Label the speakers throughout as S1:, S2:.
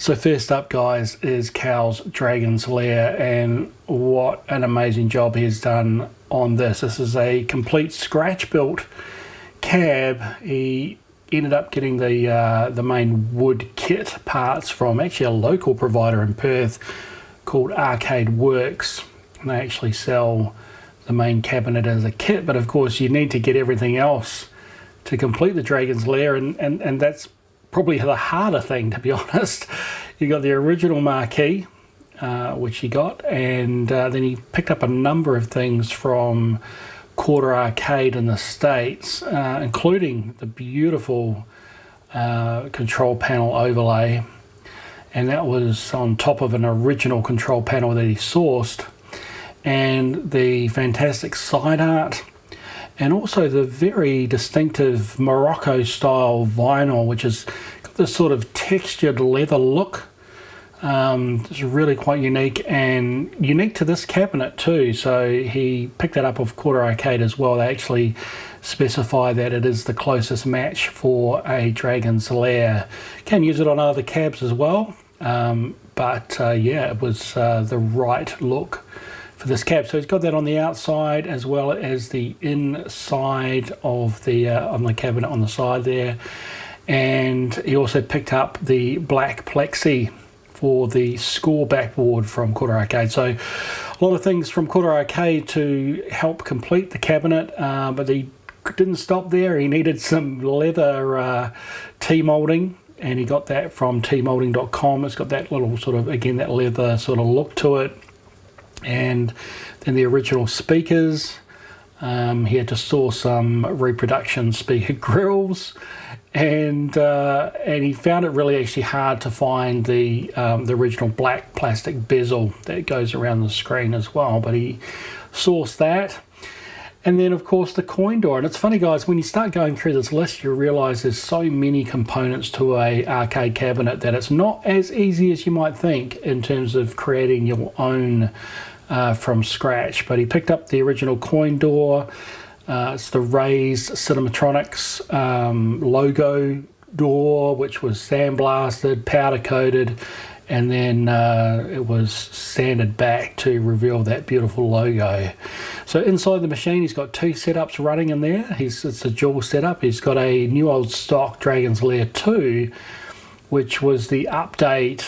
S1: So first up, guys, is Cal's Dragon's Lair, and what an amazing job he's done on this. This is a complete scratch-built cab. He ended up getting the main wood kit parts from actually a local provider in Perth called Arcade Works. And they actually sell the main cabinet as a kit, but of course you need to get everything else to complete the Dragon's Lair, and that's probably the harder thing, to be honest. You got the original marquee, which he got, and then he picked up a number of things from Quarter Arcade in the States, including the beautiful control panel overlay, and that was on top of an original control panel that he sourced, and the fantastic side art, and also the very distinctive Morocco style vinyl, which has got this sort of textured leather look. It's really quite unique, and unique to this cabinet too. So he picked that up off Quarter Arcade as well. They actually specify that it is the closest match for a Dragon's Lair. Can use it on other cabs as well, but yeah, it was the right look for this cab. So he's got that on the outside as well as the inside of the on the cabinet on the side there. And he also picked up the black plexi for the score backboard from Quarter Arcade. So a lot of things from Quarter Arcade to help complete the cabinet, but he didn't stop there. He needed some leather T-molding, and he got that from tmolding.com. It's got that little sort of, again, that leather sort of look to it. And then the original speakers, he had to source some reproduction speaker grills, and he found it really actually hard to find the original black plastic bezel that goes around the screen as well, but he sourced that. And then of course the coin door. And it's funny, guys, when you start going through this list, you realize there's so many components to a arcade cabinet that it's not as easy as you might think in terms of creating your own from scratch. But he picked up the original coin door. It's the raised Cinematronics logo door, which was sandblasted, powder coated, and then it was sanded back to reveal that beautiful logo. So inside the machine, he's got two setups running in there. It's a dual setup. He's got a new old stock Dragon's Lair 2, which was the update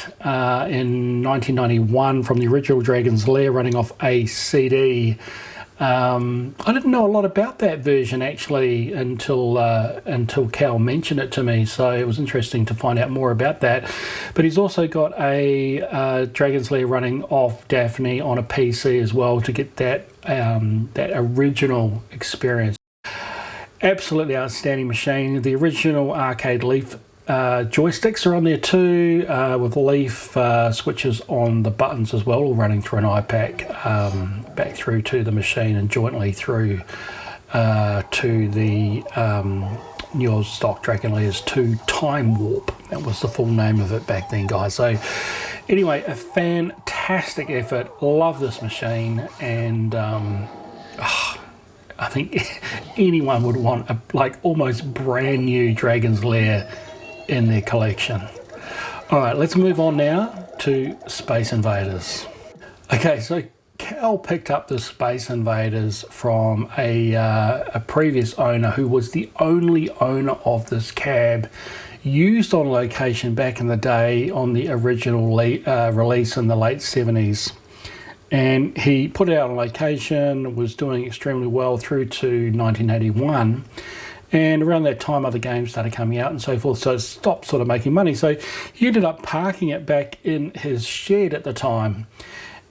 S1: in 1991 from the original Dragon's Lair, running off a CD. I didn't know a lot about that version actually until Cal mentioned it to me, so it was interesting to find out more about that. But he's also got a Dragon's Lair running off Daphne on a PC as well to get that that original experience. Absolutely outstanding machine. The original arcade Leaf joysticks are on there too, with Leaf switches on the buttons as well, all running through an iPack back through to the machine and jointly through to the new old stock Dragon Lair's 2 Time Warp. That was the full name of it back then, guys. So anyway, a fantastic effort. Love this machine, and I think anyone would want a almost brand new Dragon's Lair in their collection. All right, let's move on now to Space Invaders. Okay, so Cal picked up the Space Invaders from a previous owner who was the only owner of this cab, used on location back in the day on the original release in the late 70s. And he put it out on location, was doing extremely well through to 1981. And around that time, other games started coming out and so forth, so it stopped sort of making money. So he ended up parking it back in his shed at the time.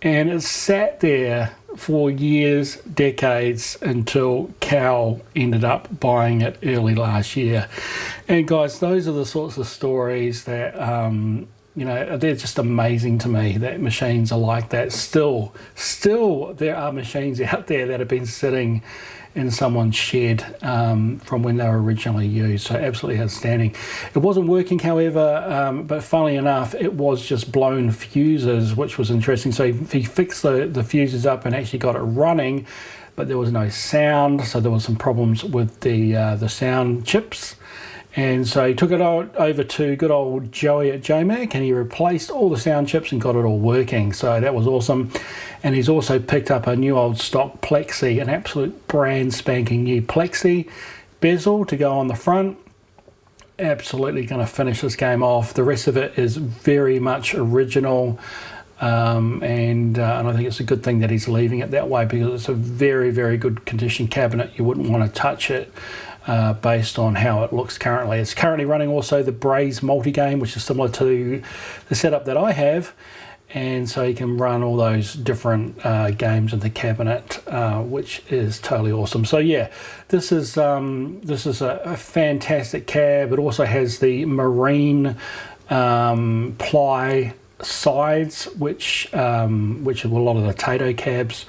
S1: And it sat there for years, decades, until Cal ended up buying it early last year. And guys, those are the sorts of stories that, you know, they're just amazing to me, that machines are like that. Still, there are machines out there that have been sitting in someone's shed from when they were originally used. So absolutely outstanding. It wasn't working, however, but funnily enough, it was just blown fuses, which was interesting. So he fixed the fuses up and actually got it running, but there was no sound. So there was some problems with the sound chips. And so he took it over to good old Joey at JMac, and he replaced all the sound chips and got it all working. So that was awesome. And he's also picked up a new old stock Plexi, an absolute brand spanking new Plexi bezel to go on the front. Absolutely going to finish this game off. The rest of it is very much original. And I think it's a good thing that he's leaving it that way, because it's a very, very good condition cabinet. You wouldn't want to touch it based on how it looks currently. It's currently running also the Braze multi-game, which is similar to the setup that I have, and so you can run all those different games in the cabinet, which is totally awesome. So yeah, this is a fantastic cab. It also has the marine ply sides, which a lot of the Tato cabs,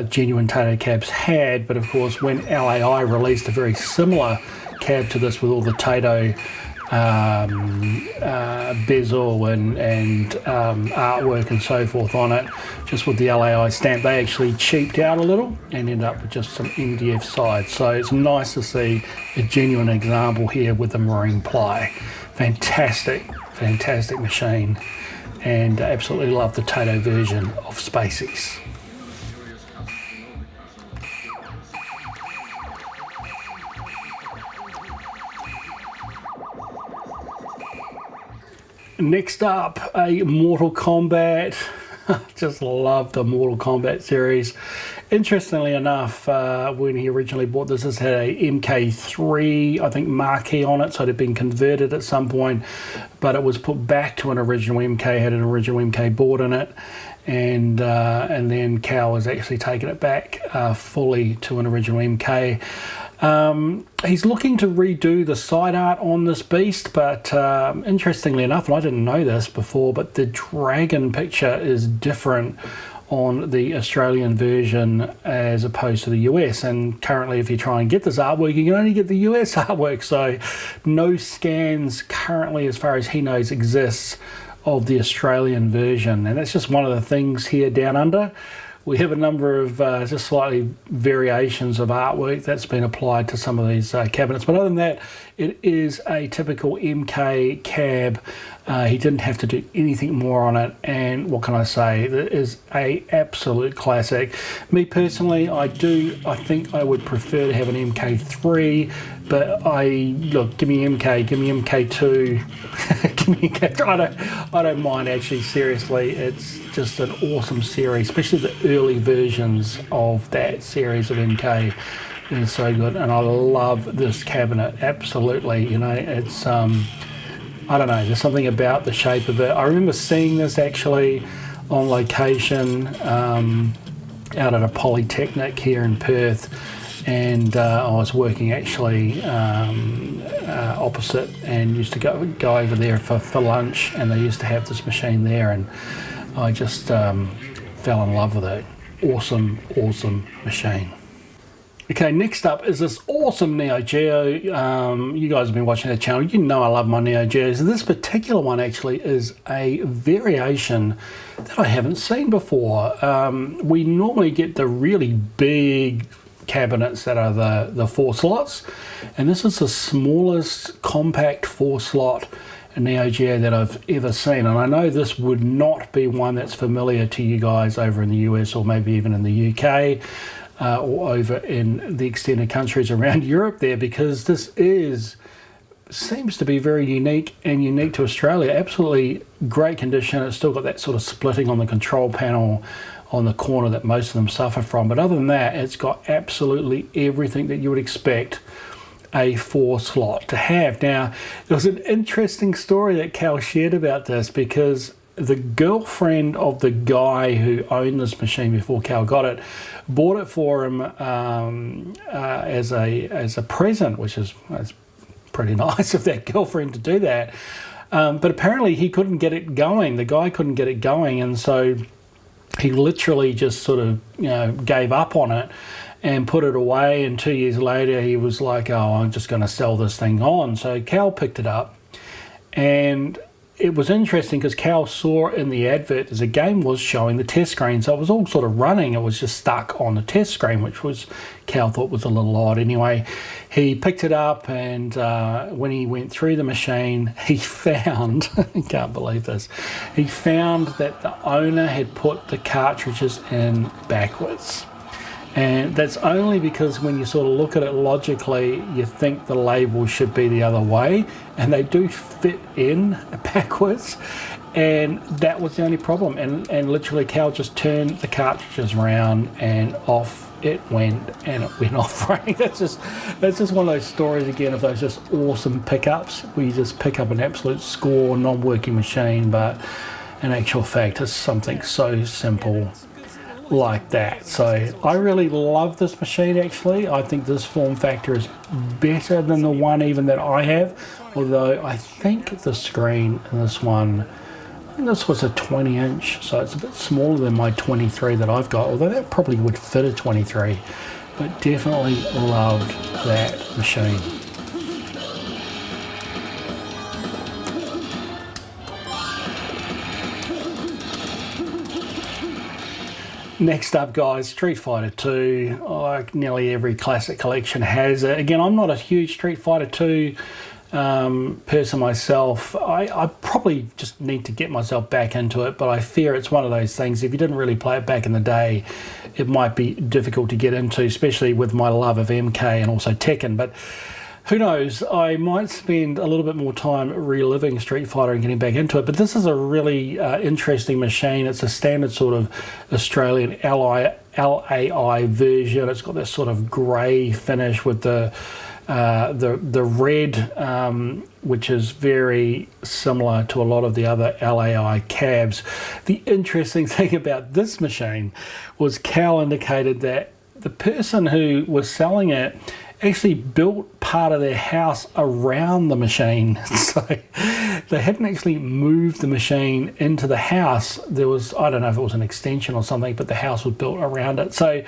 S1: genuine Tato cabs had. But of course, when LAI released a very similar cab to this with all the Tato bezel and artwork and so forth on it, just with the LAI stamp, they actually cheaped out a little and ended up with just some MDF sides. So it's nice to see a genuine example here with the marine ply. Fantastic machine, and absolutely love the Tato version of Spacies. Next up, a Mortal Kombat. Just love the Mortal Kombat series. Interestingly enough, when he originally bought this had a MK3, I think, marquee on it, so it had been converted at some point, but it was put back to an original MK, had an original MK board in it, and then Cal has actually taken it back fully to an original MK. He's looking to redo the side art on this beast, but interestingly enough, and I didn't know this before, but the dragon picture is different on the Australian version as opposed to the US. And currently, if you try and get this artwork, you can only get the US artwork, so no scans currently, as far as he knows, exists of the Australian version. And that's just one of the things here down under. We have a number of just slightly variations of artwork that's been applied to some of these cabinets. But other than that, it is a typical MK cab. He didn't have to do anything more on it. And what can I say? It is a absolute classic. Me personally, I think I would prefer to have an MK3. But give me MK, give me MK2, give me MK. I don't mind, actually, seriously. It's just an awesome series, especially the early versions of that series of MK. It's so good, and I love this cabinet, absolutely. You know, it's, I don't know, there's something about the shape of it. I remember seeing this actually on location out at a polytechnic here in Perth. And I was working actually opposite, and used to go over there for lunch, and they used to have this machine there, and I just fell in love with it. Awesome machine. Okay, next up is this awesome Neo Geo. You guys have been watching the channel. You know I love my Neo Geos. This particular one actually is a variation that I haven't seen before. We normally get the really big cabinets that are the 4 slots, and this is the smallest compact 4 slot Neo Geo that I've ever seen, and I know this would not be one that's familiar to you guys over in the US, or maybe even in the UK, or over in the extended countries around Europe there, because this seems to be very unique to Australia. Absolutely great condition. It's still got that sort of splitting on the control panel on the corner that most of them suffer from, but other than that, it's got absolutely everything that you would expect a 4 slot to have. Now, there was an interesting story that Cal shared about this, because the girlfriend of the guy who owned this machine before Cal got it bought it for him as a present, which is pretty nice of that girlfriend to do that. But apparently he couldn't get it going. The guy couldn't get it going, and so he literally just sort of, gave up on it and put it away. And 2 years later, he was like, "Oh, I'm just going to sell this thing on." So Cal picked it up, and it was interesting because Cal saw in the advert as a game was showing the test screen, so it was all sort of running. It was just stuck on the test screen, which was Cal thought was a little odd. Anyway, he picked it up, and when he went through the machine, he found I can't believe this. He found that the owner had put the cartridges in backwards. And that's only because when you sort of look at it logically, you think the label should be the other way, and they do fit in backwards, and that was the only problem. And literally Cal just turned the cartridges around and off it went, and it went off running. That's just one of those stories again of those just awesome pickups where you just pick up an absolute score non-working machine, but in actual fact it's something so simple like that. So I really love this machine. Actually, I think this form factor is better than the one even that I have, although I think the screen in this one, and this was a 20-inch, so it's a bit smaller than my 23 that I've got, although that probably would fit a 23, but definitely loved that machine. Next up, guys, Street Fighter 2. Like nearly every classic collection has it. Again, I'm not a huge Street Fighter 2 person myself. I probably just need to get myself back into it, but I fear it's one of those things, if you didn't really play it back in the day, it might be difficult to get into, especially with my love of MK and also Tekken. But who knows, I might spend a little bit more time reliving Street Fighter and getting back into it. But this is a really interesting machine. It's a standard sort of Australian LAI version. It's got this sort of grey finish with the red, which is very similar to a lot of the other LAI cabs. The interesting thing about this machine was Cal indicated that the person who was selling it actually built part of their house around the machine. So they hadn't actually moved the machine into the house. There was, I don't know if it was an extension or something, but the house was built around it. So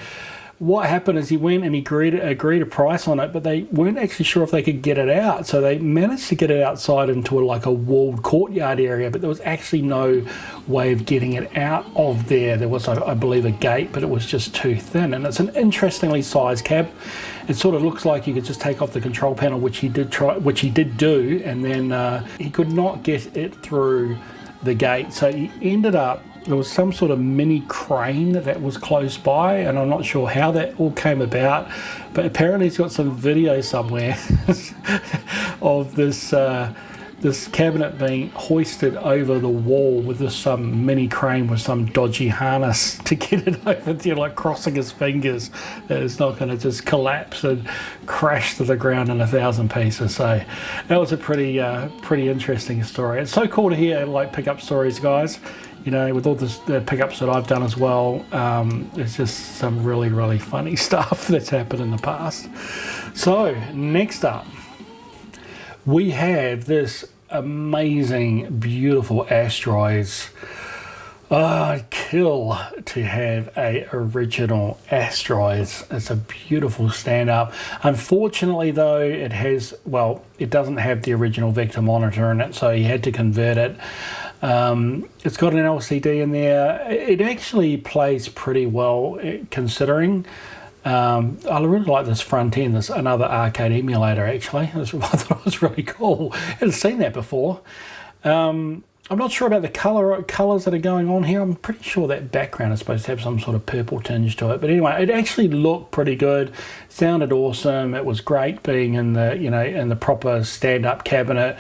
S1: what happened is he went and he agreed a price on it, but they weren't actually sure if they could get it out. So they managed to get it outside into like a walled courtyard area, but there was actually no way of getting it out of there. There was, I believe, a gate, but it was just too thin. And it's an interestingly sized cab. It sort of looks like you could just take off the control panel, which he did do, and then he could not get it through the gate. So he ended up, there was some sort of mini crane that was close by, and I'm not sure how that all came about, but apparently he's got some video somewhere of this this cabinet being hoisted over the wall with some mini crane with some dodgy harness to get it over there, like crossing his fingers that it's not going to just collapse and crash to the ground in 1,000 pieces. So that was a pretty interesting story. It's so cool to hear like pickup stories, guys. You know, with all the pickups that I've done as well, it's just some really funny stuff that's happened in the past. So next up, we have this amazing, beautiful Asteroids. I'd kill to have a original Asteroids. It's a beautiful stand-up. Unfortunately, though, it doesn't have the original vector monitor in it, so you had to convert it. It's got an LCD in there. It actually plays pretty well, considering. I really like this front end. There's another arcade emulator, actually. I thought it was really cool. I hadn't seen that before. I'm not sure about the colours that are going on here. I'm pretty sure that background is supposed to have some sort of purple tinge to it. But anyway, it actually looked pretty good. Sounded awesome. It was great being in the proper stand-up cabinet.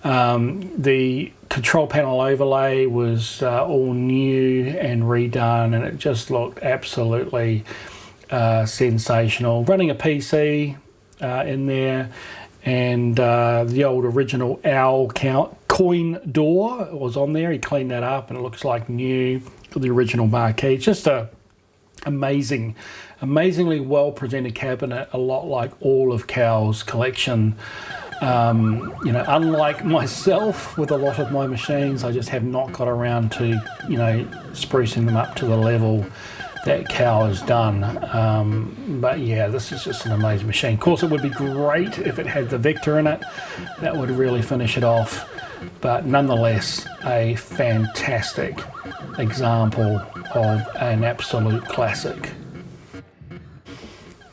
S1: The control panel overlay was all new and redone, and it just looked absolutely sensational. Running a PC in there, and the old original owl coin door was on there. He cleaned that up and it looks like new. Got the original marquee. Just a amazingly well presented cabinet, a lot like all of Cal's collection. Unlike myself with a lot of my machines, I just have not got around to, sprucing them up to the level that Cal has done. But yeah, this is just an amazing machine. Of course, it would be great if it had the Vector in it. That would really finish it off. But nonetheless, a fantastic example of an absolute classic.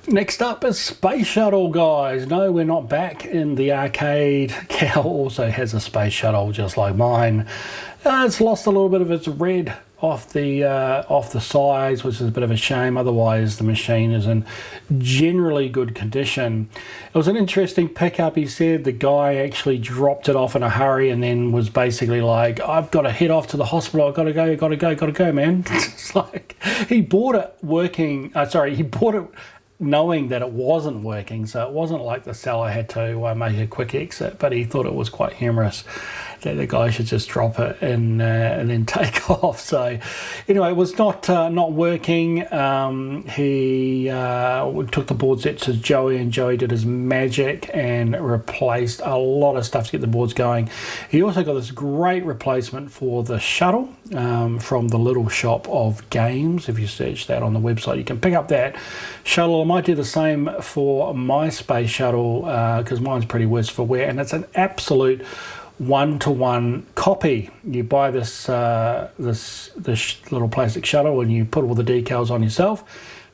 S1: Next up is Space Shuttle, guys. No, we're not back in the arcade. Cal also has a Space Shuttle just like mine. It's lost a little bit of its red off the sides, which is a bit of a shame. Otherwise, the machine is in generally good condition. It was an interesting pickup. He said the guy actually dropped it off in a hurry and then was basically like, I've got to head off to the hospital. I've got to go, man. It's like he bought it working. He bought it knowing that it wasn't working, so it wasn't like the seller had to make a quick exit, but he thought it was quite humorous that the guy should just drop it and then take off. So anyway, it was not working. He took the board set to Joey, and Joey did his magic and replaced a lot of stuff to get the boards going. He also got this great replacement for the shuttle from the Little Shop of Games. If you search that on the website, you can pick up that shuttle. I might do the same for my Space Shuttle because mine's pretty worse for wear, and it's an absolute one-to-one copy. You buy this little plastic shuttle and you put all the decals on yourself,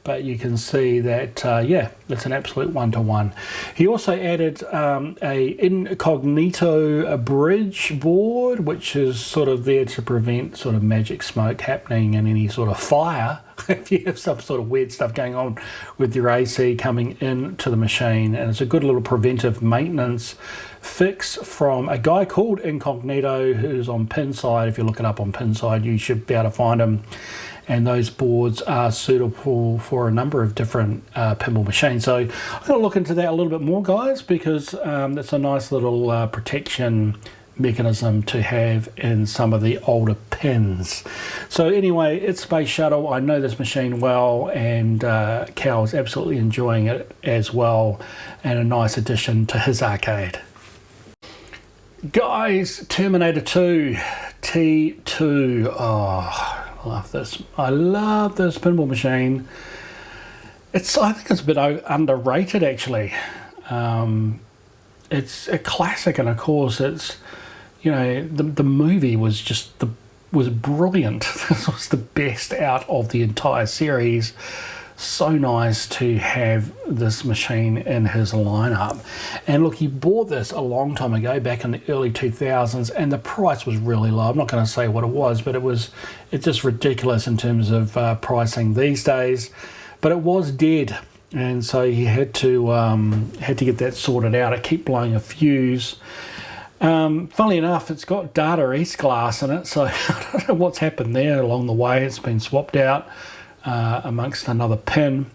S1: but you can see that yeah, it's an absolute one-to-one. He also added a incognito bridge board, which is sort of there to prevent sort of magic smoke happening and any sort of fire if you have some sort of weird stuff going on with your AC coming into the machine. And it's a good little preventive maintenance fix from a guy called Incognito, who's on Pinside. If you look it up on Pinside, you should be able to find him. And those boards are suitable for a number of different pinball machines. So I'm going to look into that a little bit more, guys, because it's a nice little protection mechanism to have in some of the older pins. So anyway, it's Space Shuttle. I know this machine well, and Cal is absolutely enjoying it as well, and a nice addition to his arcade. Guys, Terminator 2 T2. Oh, I love this. I love this pinball machine. I think it's a bit underrated, actually. It's a classic, and of course it's, you know, the movie was was brilliant. This was the best out of the entire series. So nice to have this machine in his lineup. And look, he bought this a long time ago, back in the early 2000s, and the price was really low. I'm not going to say what it was, but it's just ridiculous in terms of pricing these days. But it was dead, and so he had to get that sorted out. It kept blowing a fuse. Funnily enough, it's got Data East glass in it, so I don't know what's happened there along the way. It's been swapped out amongst another pin.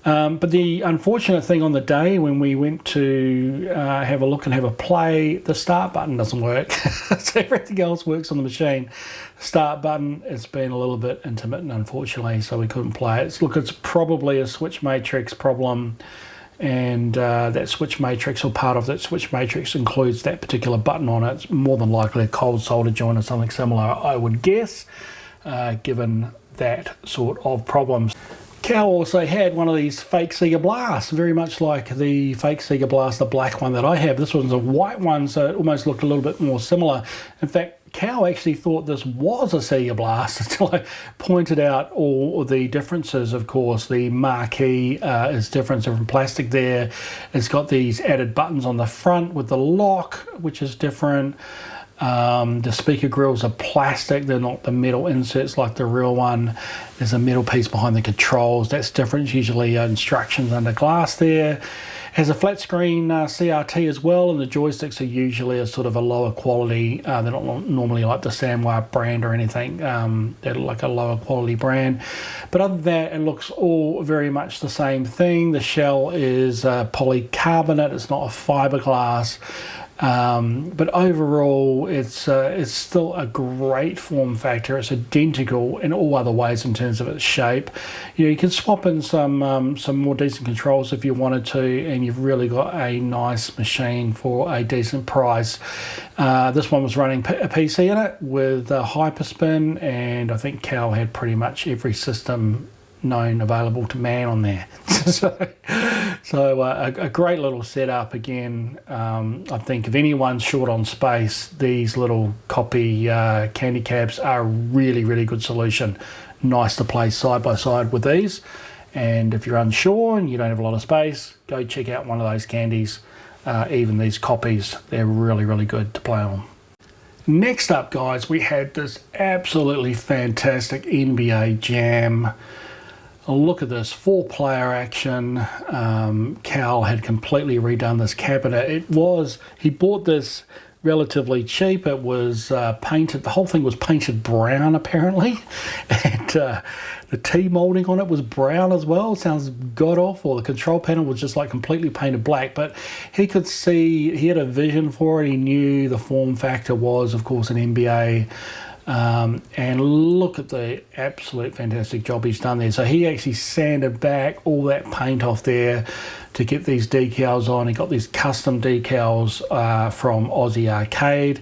S1: But the unfortunate thing on the day when we went to have a look and have a play, the start button doesn't work. So everything else works on the machine. The start button, it's been a little bit intermittent, unfortunately, so we couldn't play it. It's probably a switch matrix problem. And that switch matrix, or part of that switch matrix, includes that particular button on it. It's more than likely a cold solder joint or something similar, I would guess, given that sort of problems. Cal also had one of these fake Sega Blasts, very much like the fake Sega Blast, the black one that I have. This one's a white one, so it almost looked a little bit more similar. In fact, Cal actually thought this was a Sega Blast until I pointed out all the differences. Of course, the marquee is different from plastic there. It's got these added buttons on the front with the lock, which is different. The speaker grills are plastic. They're not the metal inserts like the real one. There's a metal piece behind the controls. That's different. It's usually instructions under glass there. Has a flat screen CRT as well, and the joysticks are usually a sort of a lower quality. They're not normally like the Samwa brand or anything. They're like a lower quality brand. But other than that, it looks all very much the same thing. The shell is polycarbonate. It's not a fiberglass. But overall, it's still a great form factor. It's identical in all other ways in terms of its shape. You can swap in some more decent controls if you wanted to, and you've really got a nice machine for a decent price. This one was running a PC in it with Hyperspin, and I think Cal had pretty much every system known available to man on there. so a great little setup again. I think if anyone's short on space, these little copy candy cabs are a really good solution. Nice to play side by side with these, and if you're unsure and you don't have a lot of space, go check out one of those candies. Even these copies, they're really good to play on. Next up, guys, we had this absolutely fantastic NBA Jam. Look at this, 4-player action. Cal had completely redone this cabinet. He bought this relatively cheap. It was painted, the whole thing was painted brown apparently. And the T-molding on it was brown as well. It sounds god-awful. The control panel was just like completely painted black, but he could see, he had a vision for it. He knew the form factor was, of course, an NBA. And look at the absolute fantastic job he's done there. So he actually sanded back all that paint off there to get these decals on. He got these custom decals from Aussie Arcade.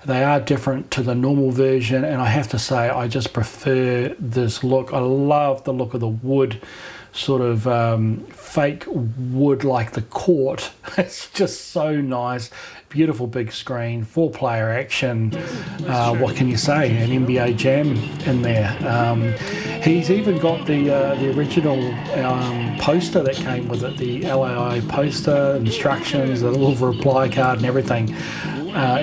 S1: They are different to the normal version, and I have to say I just prefer this look. I love the look of the wood, sort of fake wood like the court. It's just so nice. Beautiful big screen, 4-player action. What can you say? An NBA Jam in there. He's even got the original poster that came with it, the LAI poster, instructions, the little reply card and everything,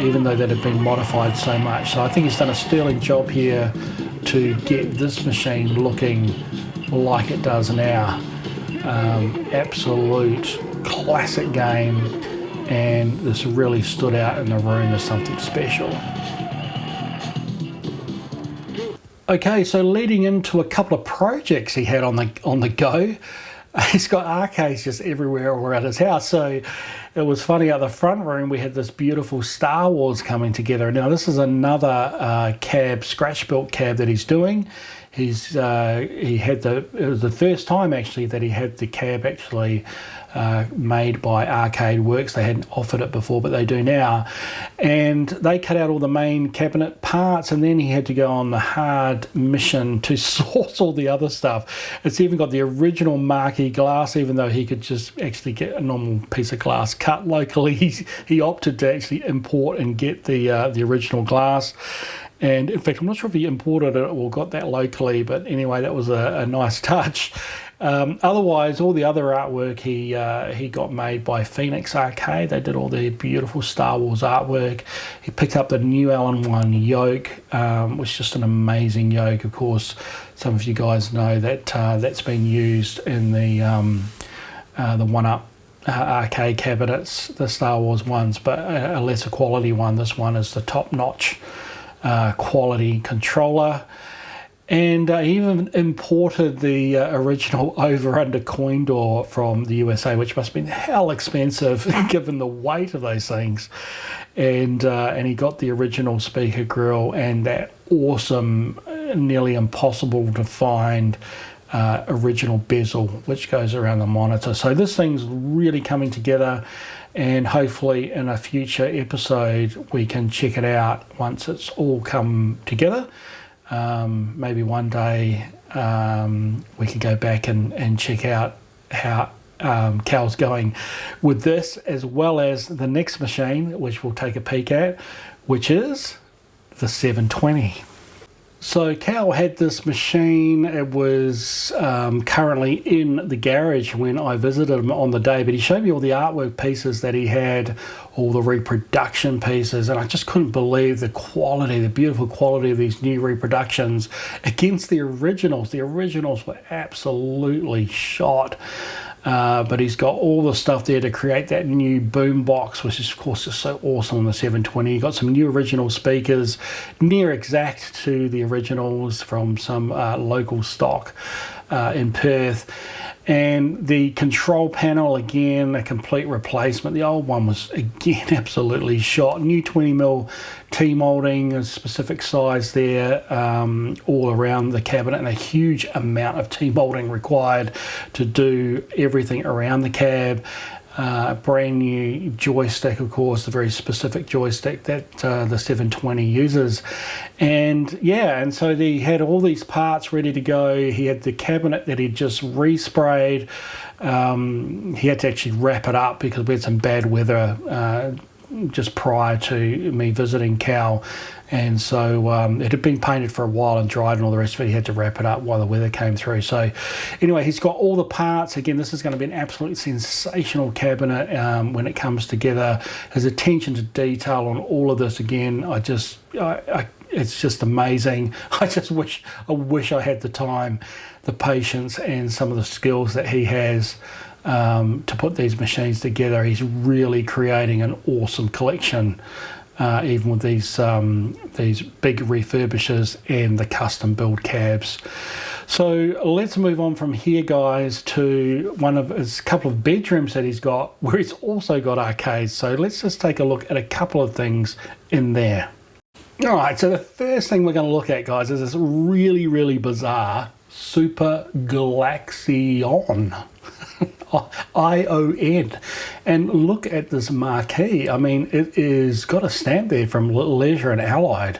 S1: even though that had been modified so much. So I think he's done a sterling job here to get this machine looking like it does now. Absolute classic game. And this really stood out in the room as something special. Okay, so leading into a couple of projects he had on the go. He's got arcades just everywhere around his house. So it was funny, out the front room we had this beautiful Star Wars coming together. Now this is another cab, scratch built cab that he's doing. It was the first time actually that he had the cab actually made by Arcade Works. They hadn't offered it before, but they do now. And they cut out all the main cabinet parts, and then he had to go on the hard mission to source all the other stuff. It's even got the original marquee glass, even though he could just actually get a normal piece of glass cut locally. He opted to actually import and get the original glass. And in fact, I'm not sure if he imported it or got that locally, but anyway, that was a nice touch. Otherwise, all the other artwork he got made by Phoenix Arcade. They did all the beautiful Star Wars artwork. He picked up the new Allen 1 yoke, which is just an amazing yoke. Of course, some of you guys know that that's been used in the 1-up arcade cabinets, the Star Wars ones, but a lesser quality one. This one is the top-notch quality controller. And he even imported the original over-under coin door from the USA, which must have been hell expensive given the weight of those things. And he got the original speaker grill and that awesome, nearly impossible to find original bezel, which goes around the monitor. So this thing's really coming together, and hopefully in a future episode we can check it out once it's all come together. Maybe one day we can go back and check out how Cal's going with this, as well as the next machine, which we'll take a peek at, which is the 720. So Cal had this machine. It was currently in the garage when I visited him on the day, but he showed me all the artwork pieces that he had, all the reproduction pieces, and I just couldn't believe the quality, the beautiful quality of these new reproductions against the originals. The originals were absolutely shot. But he's got all the stuff there to create that new boom box, which is of course just so awesome on the 720. He got some new original speakers, near exact to the originals from some local stock. in Perth. And the control panel, again, a complete replacement. The old one was, again, absolutely shot. New 20mm T-moulding, a specific size there, all around the cabinet, and a huge amount of T-moulding required to do everything around the cab. Brand new joystick, of course, the very specific joystick that the 720 uses. And yeah, and so he had all these parts ready to go. He had the cabinet that he'd just resprayed. He had to actually wrap it up because we had some bad weather just prior to me visiting Cal, and so it had been painted for a while and dried and all the rest of it. He had to wrap it up while the weather came through. So anyway, he's got all the parts. Again, this is going to be an absolutely sensational cabinet when it comes together. His attention to detail on all of this, again, it's just amazing. I wish I had the time, the patience, and some of the skills that he has to put these machines together. He's really creating an awesome collection, even with these big refurbishes and the custom build cabs. So let's move on from here, guys, to one of his couple of bedrooms that he's got, where he's also got arcades. So let's just take a look at a couple of things in there. All right, so the first thing we're going to look at, guys, is this really, really bizarre Super Galaxion. ION. And look at this marquee. I mean, it is got a stamp there from Leisure and Allied,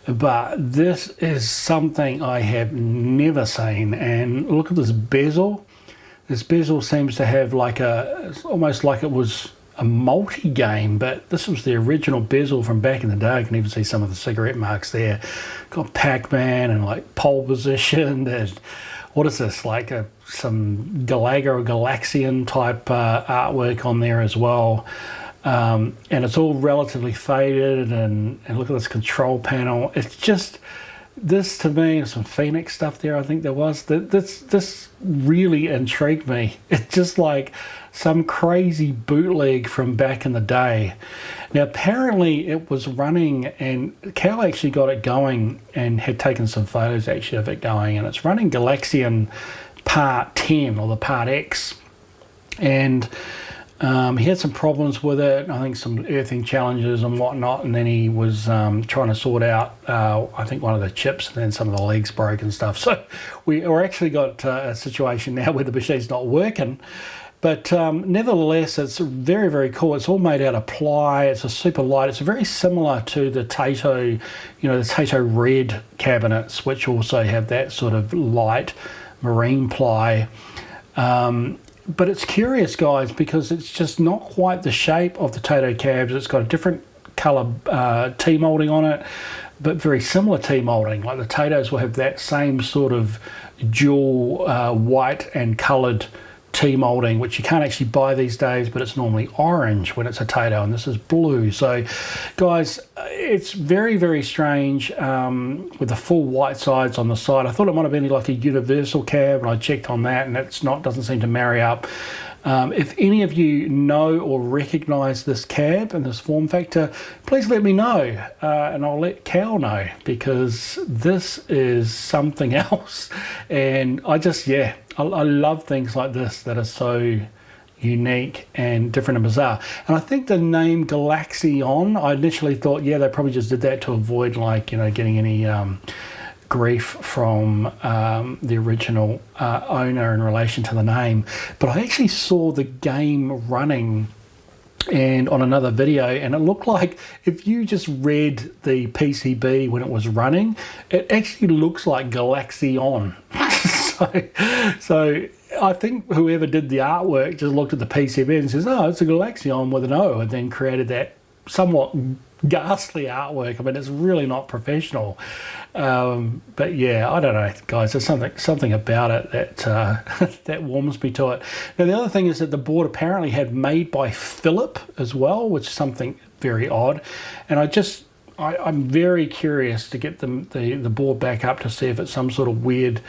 S1: but this is something I have never seen. And look at this bezel. This bezel seems to have like almost like it was a multi-game, but this was the original bezel from back in the day. You can even see some of the cigarette marks there. Got Pac-Man and like pole position, and what is this, like some Galaga or Galaxian type artwork on there as well. And it's all relatively faded, and look at this control panel. It's just, this to me, some Phoenix stuff there, I think there was. This really intrigued me. It's just like some crazy bootleg from back in the day. Now, apparently it was running, and Cal actually got it going and had taken some photos actually of it going, and it's running Galaxian Part 10, or the Part X. And he had some problems with it, I think some earthing challenges and whatnot, and then he was trying to sort out, I think, one of the chips, and then some of the legs broke and stuff. So we're actually got a situation now where the machine's not working. But nevertheless, it's very, very cool. It's all made out of ply. It's a super light. It's very similar to the Tato, the Tato Red cabinets, which also have that sort of light marine ply. But it's curious, guys, because it's just not quite the shape of the Tato cabs. It's got a different colour T-moulding on it, but very similar T-moulding. Like the Tatos will have that same sort of dual white and coloured T-moulding, which you can't actually buy these days, but it's normally orange when it's a Tato, and this is blue. So guys, it's very, very strange with the full white sides on the side. I thought it might have been like a universal cab, and I checked on that, and it's not, doesn't seem to marry up. If any of you know or recognize this cab and this form factor, please let me know, and I'll let Cal know, because this is something else. And I just, I love things like this that are so unique and different and bizarre. And I think the name Galaxion, I initially thought, they probably just did that to avoid, like, getting any grief from the original owner in relation to the name. But I actually saw the game running and on another video, and it looked like, if you just read the PCB when it was running, it actually looks like Galaxion. So I think whoever did the artwork just looked at the PCB and says, oh, it's a Galaxion with an O, and then created that somewhat ghastly artwork. I mean, it's really not professional. But yeah, I don't know, guys, there's something about it that that warms me to it. Now, the other thing is that the board apparently had made by Philip as well, which is something very odd. And I'm very curious to get the board back up to see if it's some sort of weird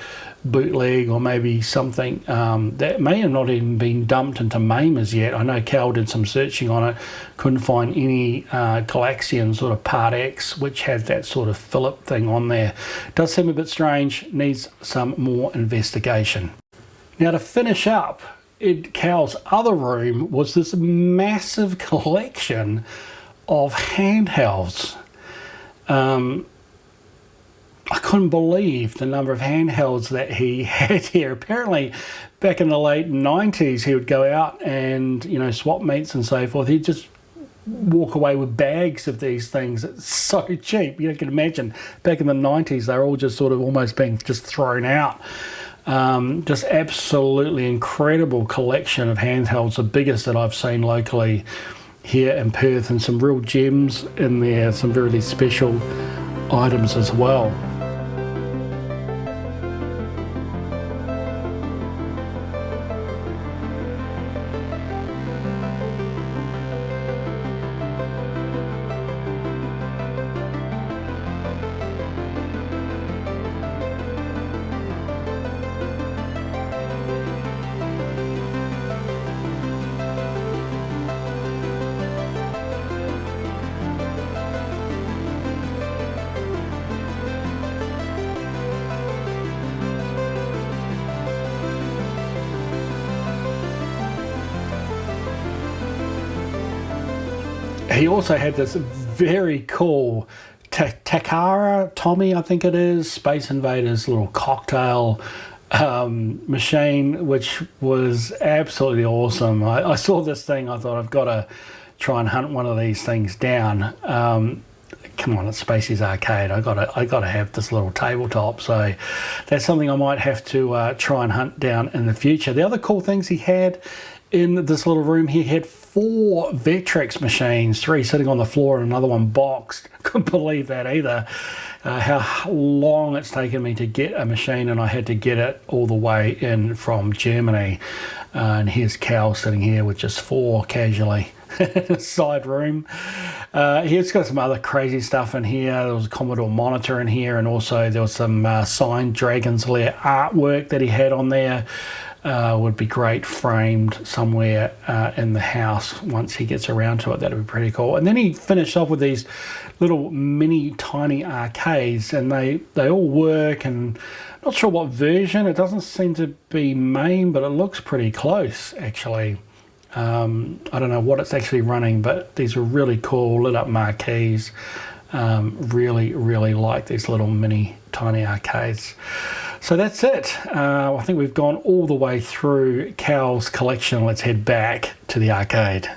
S1: bootleg or maybe something that may have not even been dumped into MAME as yet. I know Cal did some searching on it, couldn't find any Galaxian sort of Part X which had that sort of Phillip thing on there. Does seem a bit strange, needs some more investigation. Now to finish up, in Cal's other room was this massive collection of handhelds. I couldn't believe the number of handhelds that he had here. Apparently, back in the late 90s, he would go out and, you know, swap meets and so forth. He'd just walk away with bags of these things. It's so cheap. You can imagine, back in the 90s, they were all just sort of almost being just thrown out. Just absolutely incredible collection of handhelds, the biggest that I've seen locally here in Perth, and some real gems in there, some really special items as well. He also had this very cool Takara Tommy, I think it is, Space Invaders little cocktail machine, which was absolutely awesome. I saw this thing, I thought I've got to try and hunt one of these things down. Come on, it's Spacies Arcade. I gotta have this little tabletop, so that's something I might have to try and hunt down in the future. The other cool things he had in this little room, he had 4 Vectrex machines, 3 sitting on the floor and another one boxed. Couldn't believe that either. How long it's taken me to get a machine, and I had to get it all the way in from Germany. And here's Cal sitting here with just 4 casually. Side room. He's got some other crazy stuff in here. There was a Commodore monitor in here, and also there was some signed Dragon's Lair artwork that he had on there. Would be great framed somewhere in the house once he gets around to it. That'd be pretty cool. And then he finished off with these little mini tiny arcades, and they all work, and not sure what version. It doesn't seem to be MAME, but it looks pretty close actually. I don't know what it's actually running, but these are really cool lit up marquees. Really like these little mini tiny arcades. So that's it. I think we've gone all the way through Cal's collection. Let's head back to the arcade.